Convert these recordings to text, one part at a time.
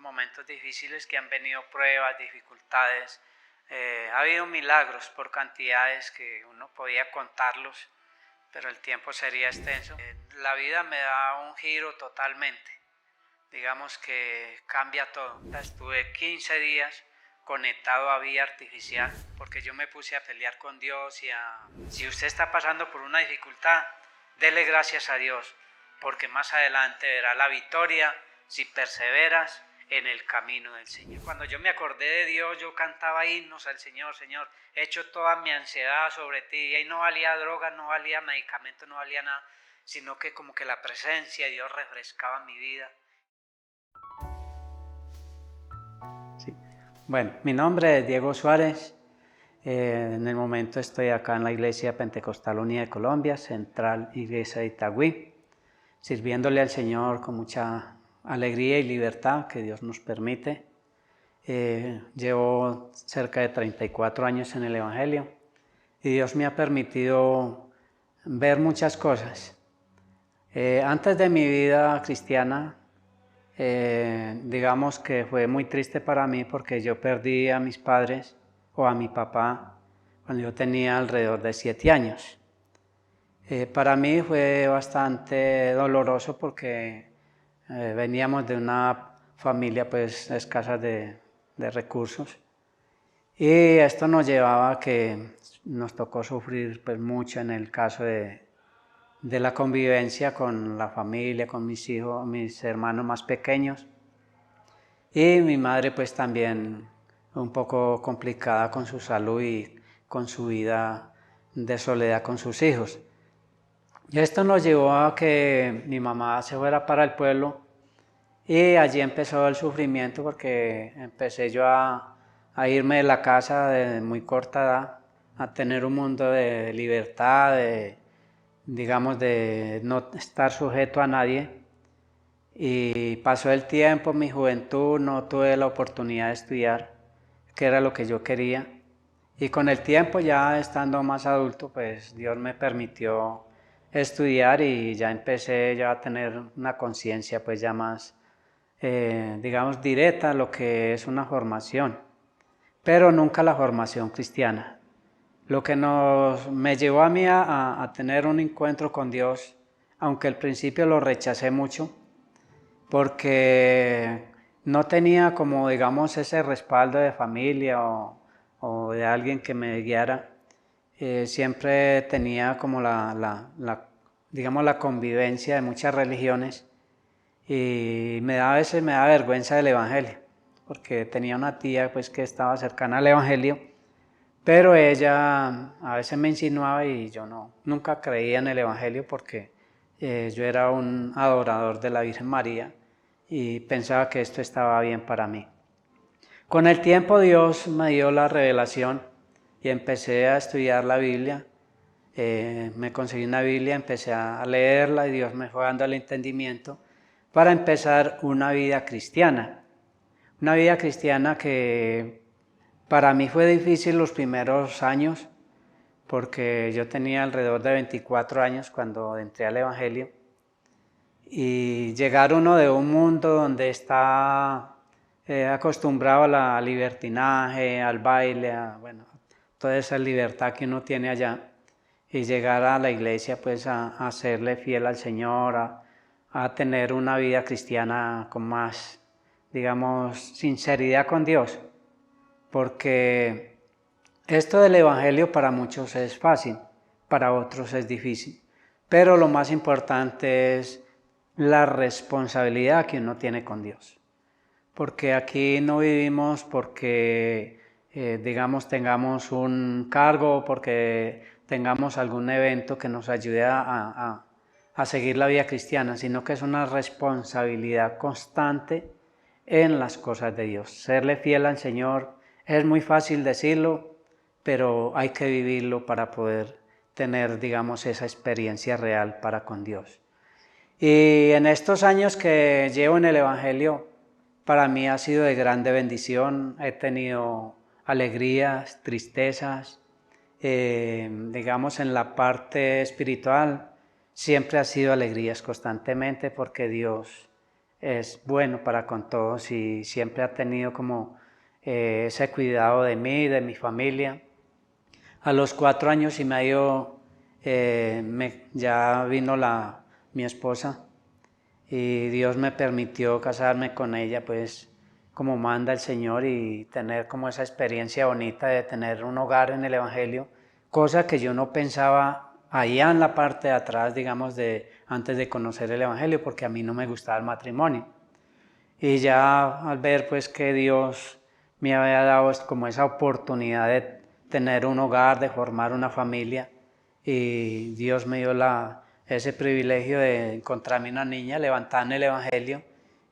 momentos difíciles que han venido pruebas, dificultades. Ha habido milagros por cantidades que uno podía contarlos, pero el tiempo sería extenso. La vida me da un giro totalmente, digamos que cambia todo. Estuve 15 días conectado a vía artificial porque yo me puse a pelear con Dios Si usted está pasando por una dificultad, dele gracias a Dios, porque más adelante verá la victoria si perseveras en el camino del Señor. Cuando yo me acordé de Dios, yo cantaba himnos al Señor: Señor, he hecho toda mi ansiedad sobre ti. Y ahí no valía droga, no valía medicamento, no valía nada, sino que como que la presencia de Dios refrescaba mi vida. Sí. Bueno, mi nombre es Diego Suárez. En el momento estoy acá en la Iglesia Pentecostal Unida de Colombia, Central Iglesia de Itagüí, sirviéndole al Señor con mucha alegría y libertad que Dios nos permite. Llevo cerca de 34 años en el Evangelio y Dios me ha permitido ver muchas cosas. Antes de mi vida cristiana, digamos que fue muy triste para mí porque yo perdí a mis padres o a mi papá cuando yo tenía alrededor de 7 años. Para mí fue bastante doloroso porque veníamos de una familia pues escasa de recursos, y esto nos llevaba a que nos tocó sufrir pues mucho en el caso de la convivencia con la familia, con mis hijos, mis hermanos más pequeños, y mi madre pues también un poco complicada con su salud y con su vida de soledad con sus hijos. Y esto nos llevó a que mi mamá se fuera para el pueblo, y allí empezó el sufrimiento porque empecé yo a irme de la casa de muy corta edad, a tener un mundo de libertad, digamos de no estar sujeto a nadie. Y pasó el tiempo, mi juventud, no tuve la oportunidad de estudiar, que era lo que yo quería. Y con el tiempo, ya estando más adulto, pues Dios me permitió estudiar y ya empecé ya a tener una conciencia pues ya más, digamos, directa a lo que es una formación, pero nunca la formación cristiana. Lo que me llevó a mí a tener un encuentro con Dios, aunque al principio lo rechacé mucho, porque no tenía como, digamos, ese respaldo de familia o de alguien que me guiara. Siempre tenía como digamos, la convivencia de muchas religiones, y a veces me da vergüenza del Evangelio, porque tenía una tía pues que estaba cercana al Evangelio, pero ella a veces me insinuaba y yo nunca creía en el Evangelio porque yo era un adorador de la Virgen María y pensaba que esto estaba bien para mí. Con el tiempo Dios me dio la revelación y empecé a estudiar la Biblia. Me conseguí una Biblia, empecé a leerla y Dios me fue dando el entendimiento para empezar una vida cristiana. Una vida cristiana que para mí fue difícil los primeros años, porque yo tenía alrededor de 24 años cuando entré al Evangelio, y llegar uno de un mundo donde está acostumbrado a la libertinaje, al baile, toda esa libertad que uno tiene allá, y llegar a la iglesia pues a serle fiel al Señor, a tener una vida cristiana con más, digamos, sinceridad con Dios, porque esto del Evangelio para muchos es fácil, para otros es difícil, pero lo más importante es la responsabilidad que uno tiene con Dios, porque aquí no vivimos porque, digamos, tengamos un cargo, porque tengamos algún evento que nos ayude a seguir la vida cristiana, sino que es una responsabilidad constante en las cosas de Dios. Serle fiel al Señor es muy fácil decirlo, pero hay que vivirlo para poder tener, digamos, esa experiencia real para con Dios. Y en estos años que llevo en el Evangelio, para mí ha sido de grande bendición. He tenido alegrías, tristezas, digamos en la parte espiritual, siempre ha sido alegrías constantemente porque Dios es bueno para con todos y siempre ha tenido como ese cuidado de mí, de mi familia. A los 4 años y medio ya vino mi esposa y Dios me permitió casarme con ella, pues como manda el Señor, y tener como esa experiencia bonita de tener un hogar en el Evangelio, cosa que yo no pensaba allá en la parte de atrás, digamos, antes de conocer el Evangelio, porque a mí no me gustaba el matrimonio. Y ya al ver pues que Dios me había dado como esa oportunidad de tener un hogar, de formar una familia, y Dios me dio ese privilegio de encontrarme una niña levantada en el Evangelio,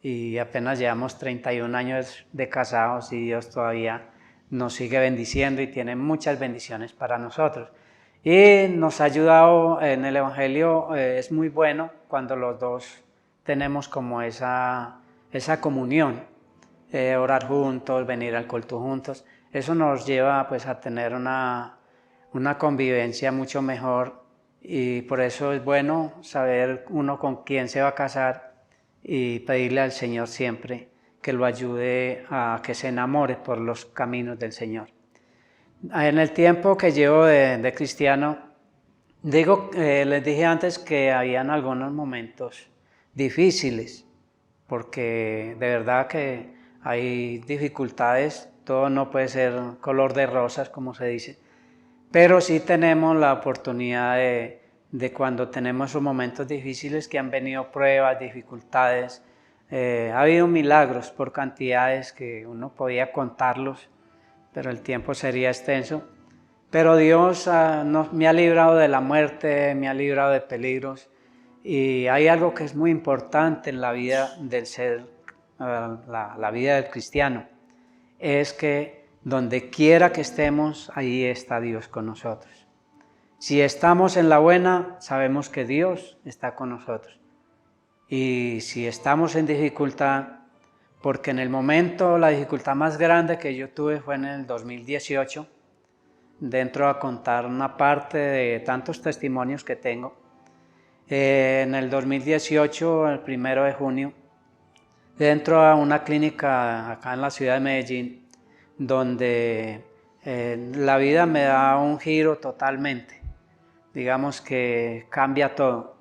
y apenas llevamos 31 años de casados y Dios todavía nos sigue bendiciendo y tiene muchas bendiciones para nosotros. Y nos ha ayudado en el Evangelio, es muy bueno cuando los dos tenemos como esa comunión, orar juntos, venir al culto juntos. Eso nos lleva pues a tener una convivencia mucho mejor, y por eso es bueno saber uno con quién se va a casar y pedirle al Señor siempre que lo ayude a que se enamore por los caminos del Señor. En el tiempo que llevo de cristiano, les dije antes que habían algunos momentos difíciles, porque de verdad que hay dificultades, todo no puede ser color de rosas, como se dice, pero sí tenemos la oportunidad de cuando tenemos esos momentos difíciles, que han venido pruebas, dificultades, ha habido milagros por cantidades que uno podía contarlos, pero el tiempo sería extenso. Pero Dios me ha librado de la muerte, me ha librado de peligros, y hay algo que es muy importante en la vida del la vida del cristiano, es que donde quiera que estemos, ahí está Dios con nosotros. Si estamos en la buena, sabemos que Dios está con nosotros. Y si estamos en dificultad, porque en el momento la dificultad más grande que yo tuve fue en el 2018, dentro a contar una parte de tantos testimonios que tengo. En el 2018, el 1 de junio, dentro a una clínica acá en la ciudad de Medellín, donde la vida me da un giro totalmente. Digamos que cambia todo.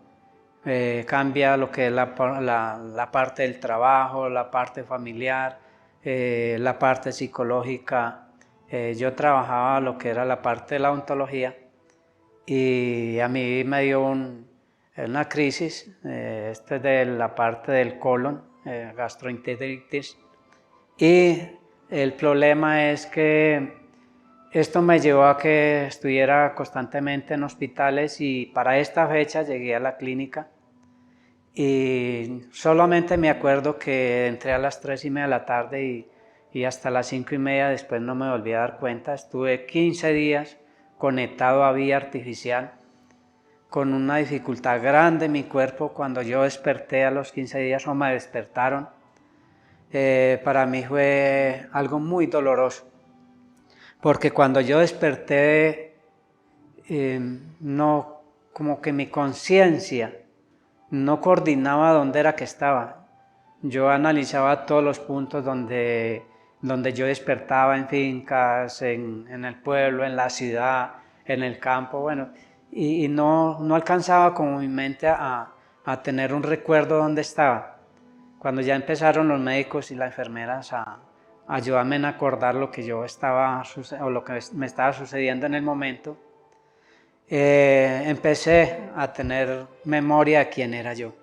Cambia lo que es la parte del trabajo, la parte familiar, la parte psicológica. Yo trabajaba lo que era la parte de la odontología, y a mí me dio una crisis, esto es de la parte del colon, gastroenteritis, y el problema es que esto me llevó a que estuviera constantemente en hospitales, y para esta fecha llegué a la clínica y solamente me acuerdo que entré a las 3:30 de la tarde y hasta las 5:30 después no me volví a dar cuenta. Estuve 15 días conectado a vía artificial con una dificultad grande en mi cuerpo. Cuando yo desperté a los 15 días o me despertaron, para mí fue algo muy doloroso, porque cuando yo desperté, no, como que mi conciencia no coordinaba dónde era que estaba. Yo analizaba todos los puntos donde yo despertaba, en fincas, en el pueblo, en la ciudad, en el campo, bueno, y no alcanzaba como mi mente a tener un recuerdo dónde estaba. Cuando ya empezaron los médicos y las enfermeras a ayudarme a acordar lo que yo estaba, o lo que me estaba sucediendo en el momento, empecé a tener memoria de quién era yo.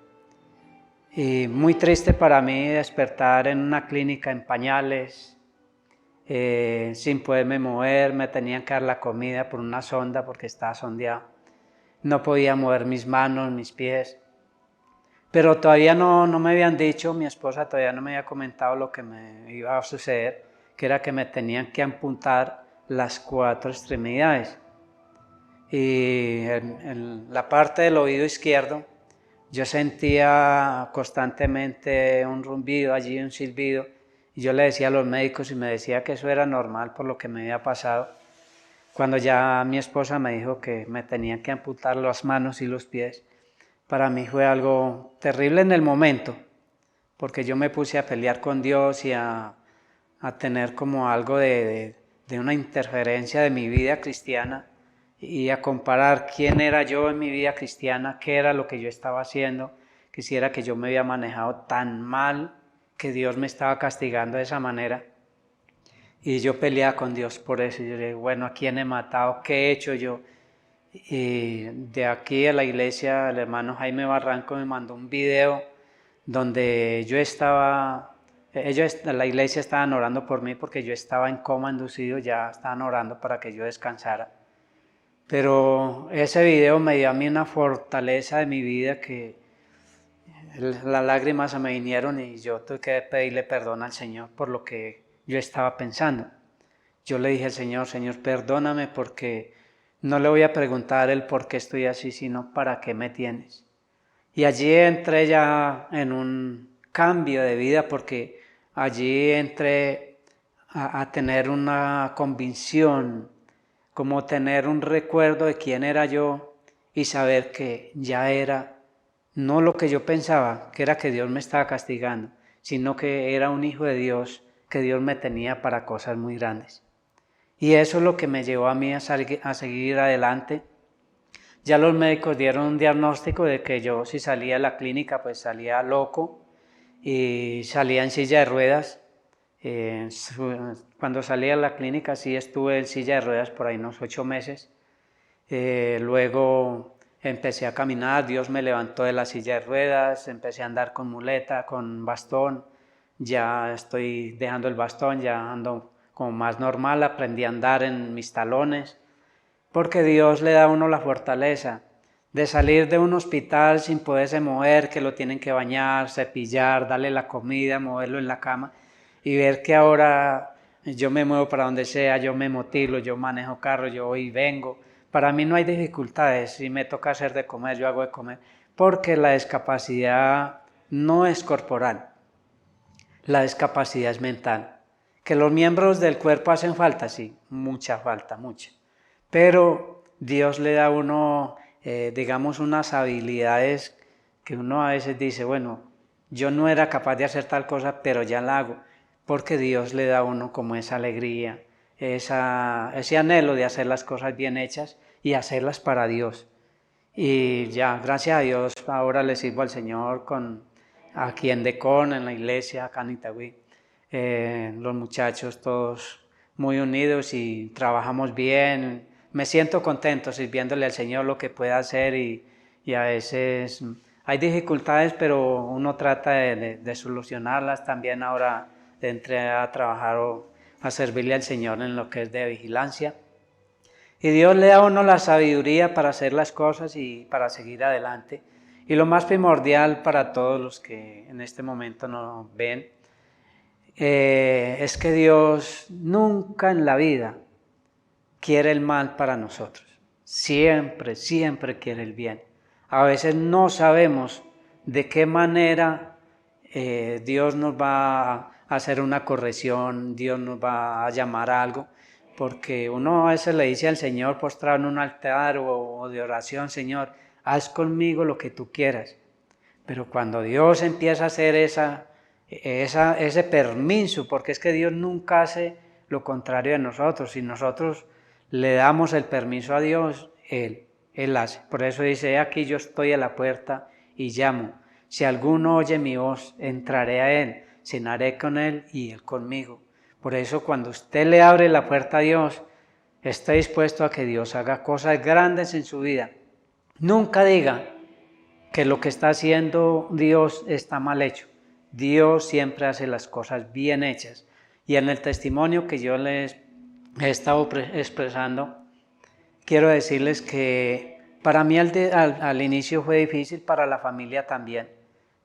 Y muy triste para mí despertar en una clínica en pañales, sin poderme mover. Me tenían que dar la comida por una sonda porque estaba sondeado. No podía mover mis manos, mis pies. Pero todavía no me habían dicho, mi esposa todavía no me había comentado lo que me iba a suceder, que era que me tenían que amputar las 4 extremidades. Y en la parte del oído izquierdo yo sentía constantemente un rumbido allí, un silbido, y yo le decía a los médicos y me decía que eso era normal por lo que me había pasado. Cuando ya mi esposa me dijo que me tenían que amputar las manos y los pies, para mí fue algo terrible en el momento, porque yo me puse a pelear con Dios y a tener como algo de una interferencia de mi vida cristiana y a comparar quién era yo en mi vida cristiana, qué era lo que yo estaba haciendo, que si era que yo me había manejado tan mal que Dios me estaba castigando de esa manera. Y yo peleaba con Dios por eso. Yo le digo, bueno, ¿a quién he matado? ¿Qué he hecho yo? Y de aquí a la iglesia, el hermano Jaime Barranco me mandó un video donde yo estaba, la iglesia estaban orando por mí porque yo estaba en coma inducido, ya estaban orando para que yo descansara. Pero ese video me dio a mí una fortaleza de mi vida que las lágrimas se me vinieron y yo tuve que pedirle perdón al Señor por lo que yo estaba pensando. Yo le dije al Señor, Señor, perdóname porque no le voy a preguntar el por qué estoy así, sino para qué me tienes. Y allí entré ya en un cambio de vida porque allí entré a tener una convicción, como tener un recuerdo de quién era yo y saber que ya era no lo que yo pensaba, que era que Dios me estaba castigando, sino que era un hijo de Dios, que Dios me tenía para cosas muy grandes. Y eso es lo que me llevó a mí a seguir adelante. Ya los médicos dieron un diagnóstico de que yo si salía de la clínica pues salía loco y salía en silla de ruedas. Cuando salí de la clínica sí estuve en silla de ruedas por ahí unos 8 meses. Luego empecé a caminar, Dios me levantó de la silla de ruedas, empecé a andar con muleta, con bastón. Ya estoy dejando el bastón, ya ando como más normal, aprendí a andar en mis talones, porque Dios le da a uno la fortaleza de salir de un hospital sin poderse mover, que lo tienen que bañar, cepillar, darle la comida, moverlo en la cama y ver que ahora yo me muevo para donde sea, yo me motilo, yo manejo carro, yo voy y vengo. Para mí no hay dificultades, si me toca hacer de comer, yo hago de comer, porque la discapacidad no es corporal, la discapacidad es mental. Que los miembros del cuerpo hacen falta, sí, mucha falta, mucha. Pero Dios le da a uno, digamos, unas habilidades que uno a veces dice, bueno, yo no era capaz de hacer tal cosa, pero ya la hago, porque Dios le da a uno como esa alegría, ese anhelo de hacer las cosas bien hechas y hacerlas para Dios. Y ya, gracias a Dios, ahora le sirvo al Señor aquí en Decon, en la iglesia, acá en Itagüí. Los muchachos todos muy unidos y trabajamos bien. Me siento contento sirviéndole al Señor lo que pueda hacer y a veces hay dificultades, pero uno trata de solucionarlas. También ahora entré a trabajar o a servirle al Señor en lo que es de vigilancia. Y Dios le da a uno la sabiduría para hacer las cosas y para seguir adelante. Y lo más primordial para todos los que en este momento nos ven, es que Dios nunca en la vida quiere el mal para nosotros. Siempre, siempre quiere el bien. A veces no sabemos de qué manera Dios nos va a hacer una corrección, Dios nos va a llamar a algo, porque uno a veces le dice al Señor postrado en un altar o de oración, Señor, haz conmigo lo que tú quieras. Pero cuando Dios empieza a hacer ese permiso, porque es que Dios nunca hace lo contrario de nosotros, si nosotros le damos el permiso a Dios, Él hace. Por eso dice, aquí yo estoy a la puerta y llamo. Si alguno oye mi voz, entraré a Él, cenaré con Él y Él conmigo. Por eso cuando usted le abre la puerta a Dios, esté dispuesto a que Dios haga cosas grandes en su vida. Nunca diga que lo que está haciendo Dios está mal hecho. Dios siempre hace las cosas bien hechas. Y en el testimonio que yo les he estado expresando, quiero decirles que para mí al inicio fue difícil, para la familia también,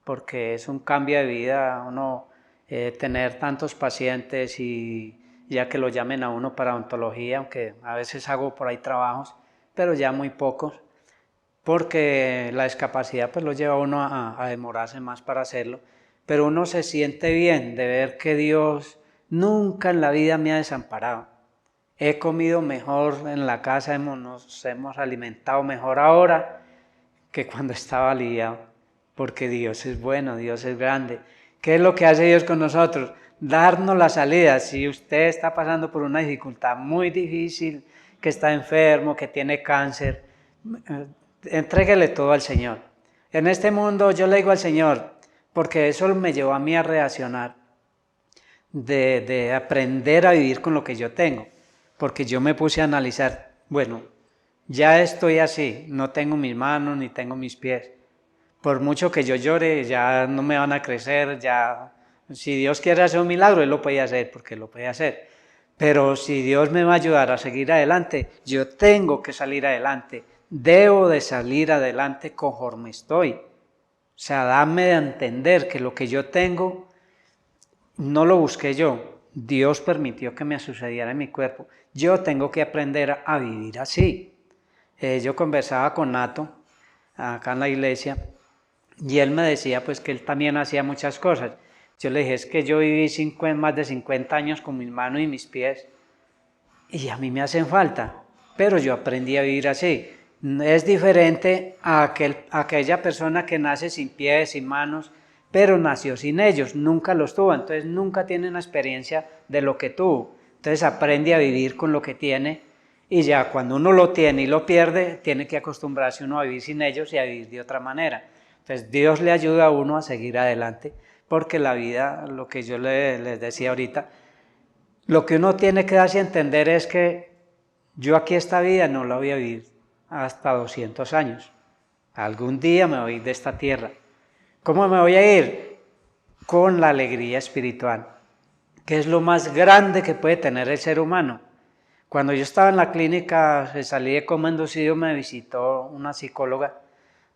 porque es un cambio de vida, uno tener tantos pacientes y ya que lo llamen a uno para odontología, aunque a veces hago por ahí trabajos, pero ya muy pocos, porque la discapacidad pues lo lleva a uno a demorarse más para hacerlo, pero uno se siente bien de ver que Dios nunca en la vida me ha desamparado. He comido mejor en la casa, nos hemos alimentado mejor ahora que cuando estaba aliviado, porque Dios es bueno, Dios es grande. ¿Qué es lo que hace Dios con nosotros? Darnos la salida. Si usted está pasando por una dificultad muy difícil, que está enfermo, que tiene cáncer, entréguele todo al Señor. En este mundo yo le digo al Señor, porque eso me llevó a mí a reaccionar, de aprender a vivir con lo que yo tengo, porque yo me puse a analizar, bueno, ya estoy así, no tengo mis manos ni tengo mis pies, por mucho que yo llore ya no me van a crecer, ya, si Dios quiere hacer un milagro, Él lo puede hacer, porque lo puede hacer, pero si Dios me va a ayudar a seguir adelante, yo tengo que salir adelante, debo de salir adelante conforme estoy, o sea, dame a entender que lo que yo tengo no lo busqué yo, Dios permitió que me sucediera en mi cuerpo. Yo tengo que aprender a vivir así. Yo conversaba con Nato, acá en la iglesia, y él me decía pues que él también hacía muchas cosas. Yo le dije, es que yo viví más de 50 años con mis manos y mis pies, y a mí me hacen falta, pero yo aprendí a vivir así. Es diferente a aquella persona que nace sin pies, sin manos, pero nació sin ellos, nunca los tuvo, entonces nunca tiene una experiencia de lo que tuvo. Entonces aprende a vivir con lo que tiene y ya cuando uno lo tiene y lo pierde, tiene que acostumbrarse uno a vivir sin ellos y a vivir de otra manera. Entonces Dios le ayuda a uno a seguir adelante, porque la vida, lo que yo les decía ahorita, lo que uno tiene que darse a entender es que yo aquí esta vida no la voy a vivir hasta 200 años. Algún día me voy de esta tierra. ¿Cómo me voy a ir? Con la alegría espiritual, que es lo más grande que puede tener el ser humano. Cuando yo estaba en la clínica, salí de coma inducido, me visitó una psicóloga,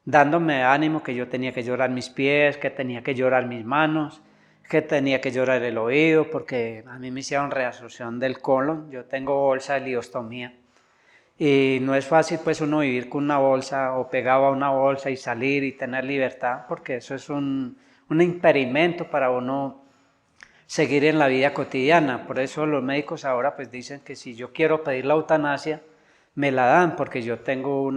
dándome ánimo que yo tenía que llorar mis pies, que tenía que llorar mis manos, que tenía que llorar el oído, porque a mí me hicieron reabsorción del colon, yo tengo bolsa de liostomía. Y no es fácil pues uno vivir con una bolsa o pegado a una bolsa y salir y tener libertad, porque eso es un impedimento para uno seguir en la vida cotidiana. Por eso los médicos ahora pues dicen que si yo quiero pedir la eutanasia, me la dan, porque yo tengo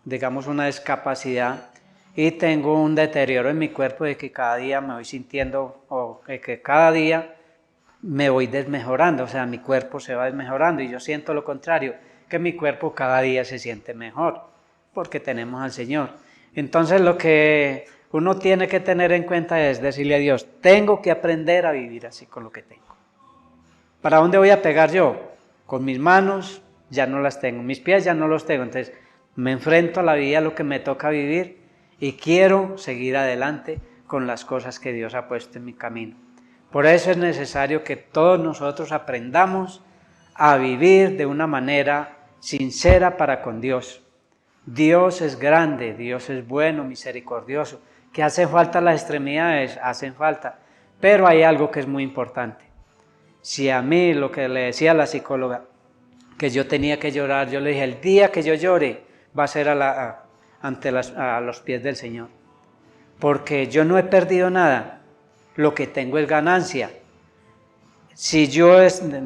digamos una discapacidad y tengo un deterioro en mi cuerpo de que cada día me voy sintiendo, o que cada día me voy desmejorando, o sea, mi cuerpo se va desmejorando y yo siento lo contrario, que mi cuerpo cada día se siente mejor, porque tenemos al Señor. Entonces lo que uno tiene que tener en cuenta es decirle a Dios, tengo que aprender a vivir así con lo que tengo. ¿Para dónde voy a pegar yo? Con mis manos ya no las tengo, mis pies ya no los tengo, entonces me enfrento a la vida, a lo que me toca vivir y quiero seguir adelante con las cosas que Dios ha puesto en mi camino. Por eso es necesario que todos nosotros aprendamos a vivir de una manera sincera para con Dios. Dios es grande, Dios es bueno, misericordioso. ¿Que hacen falta las extremidades? Hacen falta. Pero hay algo que es muy importante. Si a mí, lo que le decía a la psicóloga, que yo tenía que llorar, yo le dije, el día que yo llore va a ser a los pies del Señor. Porque yo no he perdido nada. Lo que tengo es ganancia. Si yo,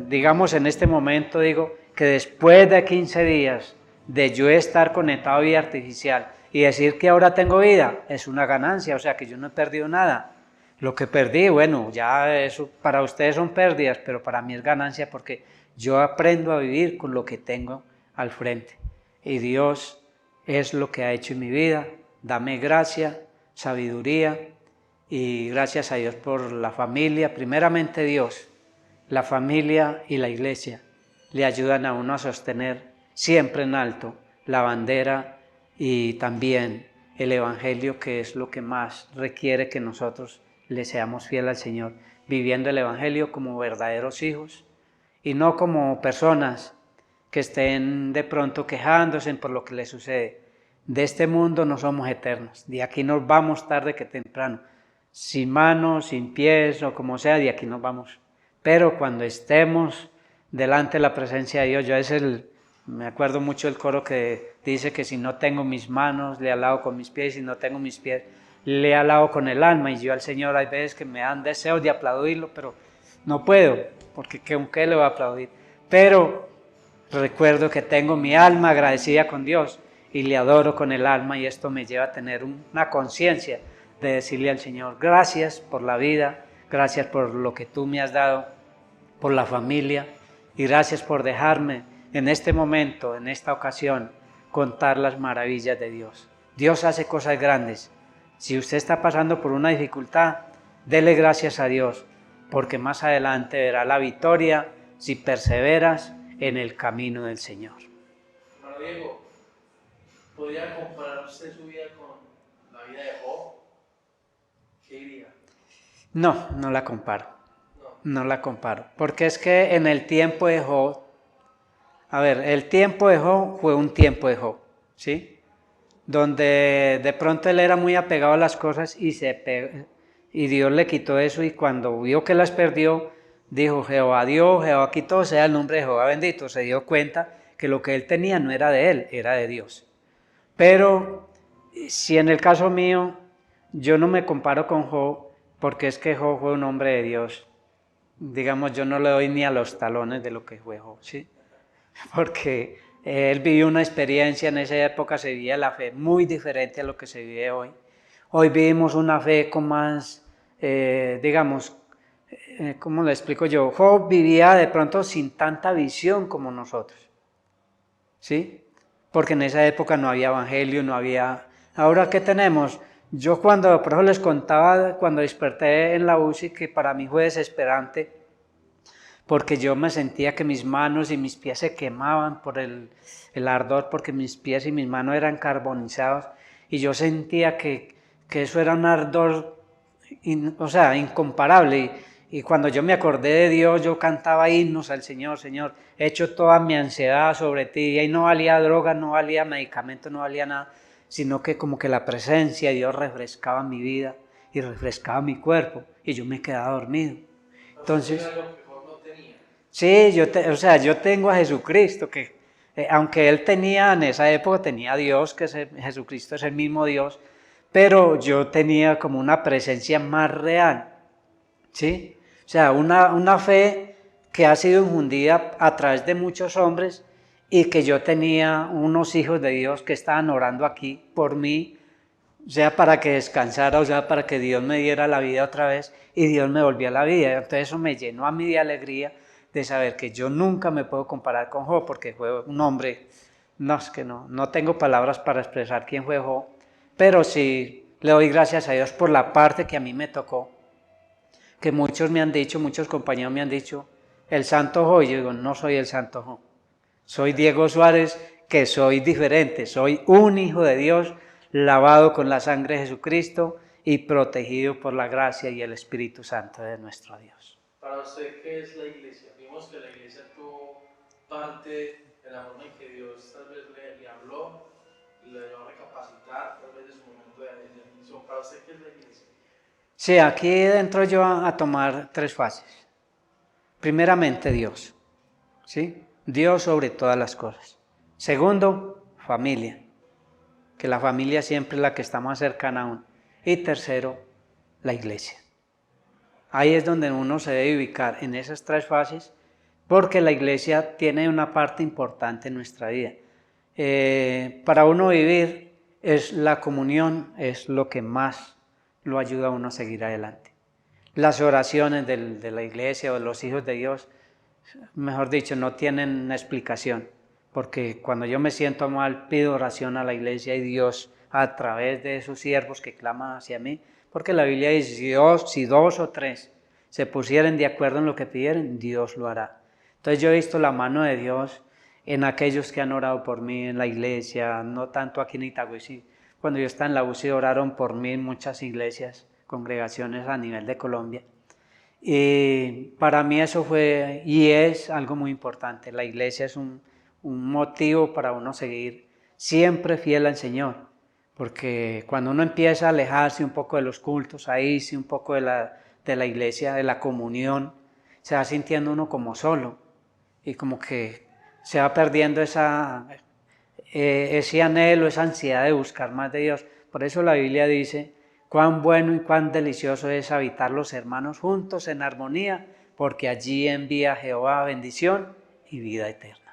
digamos, en este momento digo que después de 15 días de yo estar conectado a vida artificial y decir que ahora tengo vida, es una ganancia, o sea que yo no he perdido nada. Lo que perdí, bueno, ya eso para ustedes son pérdidas, pero para mí es ganancia porque yo aprendo a vivir con lo que tengo al frente. Y Dios es lo que ha hecho en mi vida. Dame gracia, sabiduría, y gracias a Dios por la familia, primeramente Dios, la familia y la iglesia le ayudan a uno a sostener siempre en alto la bandera y también el evangelio, que es lo que más requiere que nosotros le seamos fieles al Señor, viviendo el evangelio como verdaderos hijos y no como personas que estén de pronto quejándose por lo que les sucede. De este mundo no somos eternos, de aquí nos vamos tarde que temprano, sin manos, sin pies o como sea, de aquí nos vamos. Pero cuando estemos delante de la presencia de Dios, yo me acuerdo mucho del coro que dice que si no tengo mis manos, le alabo con mis pies, y si no tengo mis pies, le alabo con el alma. Y yo al Señor hay veces que me dan deseos de aplaudirlo, pero no puedo, porque ¿con qué le voy a aplaudir? Pero recuerdo que tengo mi alma agradecida con Dios y le adoro con el alma, y esto me lleva a tener una conciencia de decirle al Señor, gracias por la vida, gracias por lo que tú me has dado, por la familia, y gracias por dejarme en este momento, en esta ocasión, contar las maravillas de Dios. Dios hace cosas grandes. Si usted está pasando por una dificultad, dele gracias a Dios, porque más adelante verá la victoria si perseveras en el camino del Señor. Hermano Diego, ¿podría comparar usted su vida con la vida de Job? ¿Qué diría? No, no la comparo. No. No la comparo. Porque es que en el tiempo de Job, el tiempo de Job fue un tiempo de Job, ¿sí? Donde de pronto él era muy apegado a las cosas y Dios le quitó eso, y cuando vio que las perdió, dijo, Jehová dio, Jehová quitó, sea el nombre de Jehová bendito. Se dio cuenta que lo que él tenía no era de él, era de Dios. Pero si en el caso mío, yo no me comparo con Job, porque es que Job fue un hombre de Dios. Digamos, yo no le doy ni a los talones de lo que fue Job, ¿sí? Porque él vivió una experiencia, en esa época se vivía la fe muy diferente a lo que se vive hoy. Hoy vivimos una fe con más, ¿cómo le explico yo? Job vivía de pronto sin tanta visión como nosotros, ¿sí? Porque en esa época no había evangelio, no había... Ahora, ¿qué tenemos? Yo por eso les contaba cuando desperté en la UCI, que para mí fue desesperante, porque yo me sentía que mis manos y mis pies se quemaban por el ardor, porque mis pies y mis manos eran carbonizados, y yo sentía que eso era un ardor, incomparable, y cuando yo me acordé de Dios, yo cantaba himnos al Señor, Señor, he hecho toda mi ansiedad sobre ti, y ahí no valía droga, no valía medicamento, no valía nada, sino que como que la presencia de Dios refrescaba mi vida y refrescaba mi cuerpo, y yo me quedaba dormido. Entonces, sí, yo tengo a Jesucristo, que aunque él tenía, en esa época tenía a Dios, que Jesucristo es el mismo Dios, pero yo tenía como una presencia más real, ¿sí? O sea, una fe que ha sido infundida a través de muchos hombres, y que yo tenía unos hijos de Dios que estaban orando aquí por mí, sea para que descansara, o sea para que Dios me diera la vida otra vez, y Dios me volvió a la vida. Entonces eso me llenó a mí de alegría, de saber que yo nunca me puedo comparar con Job, porque fue un hombre, es que no tengo palabras para expresar quién fue Job, pero sí le doy gracias a Dios por la parte que a mí me tocó, que muchos me han dicho, muchos compañeros me han dicho, el santo Job. Yo digo, no soy el santo Job, soy Diego Suárez, que soy diferente, soy un hijo de Dios, lavado con la sangre de Jesucristo y protegido por la gracia y el Espíritu Santo de nuestro Dios. Para usted, ¿qué es la iglesia? Vimos que la iglesia tuvo parte en la forma en que Dios tal vez le habló, le dio a recapacitar, tal vez de su momento de bendición. Para usted, ¿qué es la iglesia? Sí, aquí entro yo a tomar 3 fases. Primeramente, Dios, ¿sí? Dios sobre todas las cosas. Segundo, familia, que la familia siempre es la que está más cercana a uno. Y tercero, la iglesia. Ahí es donde uno se debe ubicar, en esas 3 fases, porque la iglesia tiene una parte importante en nuestra vida. Para uno vivir, la comunión es lo que más lo ayuda a uno a seguir adelante. Las oraciones de la iglesia o de los hijos de Dios, mejor dicho, no tienen explicación, porque cuando yo me siento mal, pido oración a la iglesia, y Dios, a través de esos siervos que claman hacia mí, porque la Biblia dice, si 2 o 3 se pusieren de acuerdo en lo que pidieran, Dios lo hará. Entonces yo he visto la mano de Dios en aquellos que han orado por mí en la iglesia, no tanto aquí en Itagüí. Cuando yo estaba en la UCI oraron por mí en muchas iglesias, congregaciones a nivel de Colombia. Y para mí eso fue y es algo muy importante. La iglesia es un motivo para uno seguir siempre fiel al Señor, porque cuando uno empieza a alejarse un poco de los cultos, a irse un poco de la iglesia, de la comunión, se va sintiendo uno como solo, y como que se va perdiendo ese anhelo, esa ansiedad de buscar más de Dios. Por eso la Biblia dice, cuán bueno y cuán delicioso es habitar los hermanos juntos en armonía, porque allí envía Jehová bendición y vida eterna.